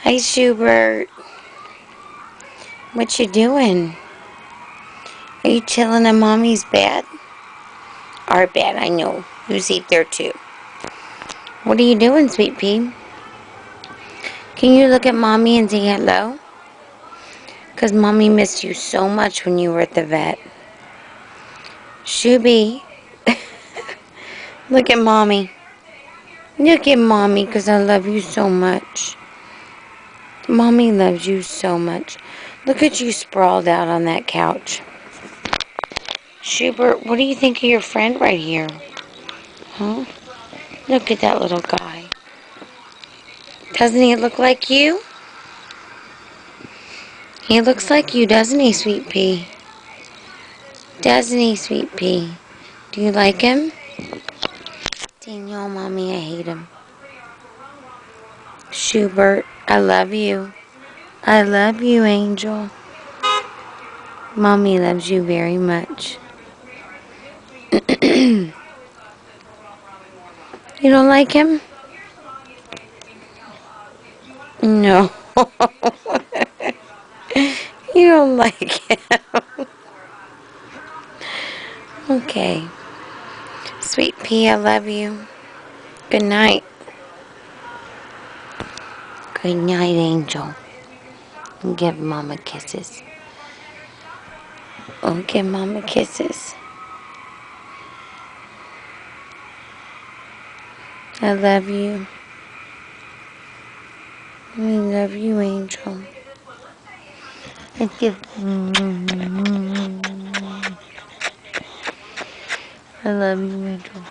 Hi, Schubert. What you doing? Are you chilling in Mommy's bed? Our bed, I know. You sleep there too. What are you doing, Sweet Pea? Can you look at Mommy and say hello? Because Mommy missed you so much when you were at the vet. Shuby. Look at Mommy. Look at Mommy, because I love you so much. Mommy loves you so much. Look at you sprawled out on that couch. Schubert, what do you think of your friend right here? Huh? Look at that little guy. Doesn't he look like you? He looks like you, doesn't he, Sweet Pea? Doesn't he, Sweet Pea? Do you like him? Daniel, Mommy, I hate him. Schubert, I love you. I love you, Angel. Mommy loves you very much. You don't like him? No. You don't like him. Okay. Sweet Pea, I love you. Good night. Good night, Angel. Give Mama kisses. Oh, give Mama kisses. I love you. I love you, Angel. I give. I love you, Angel.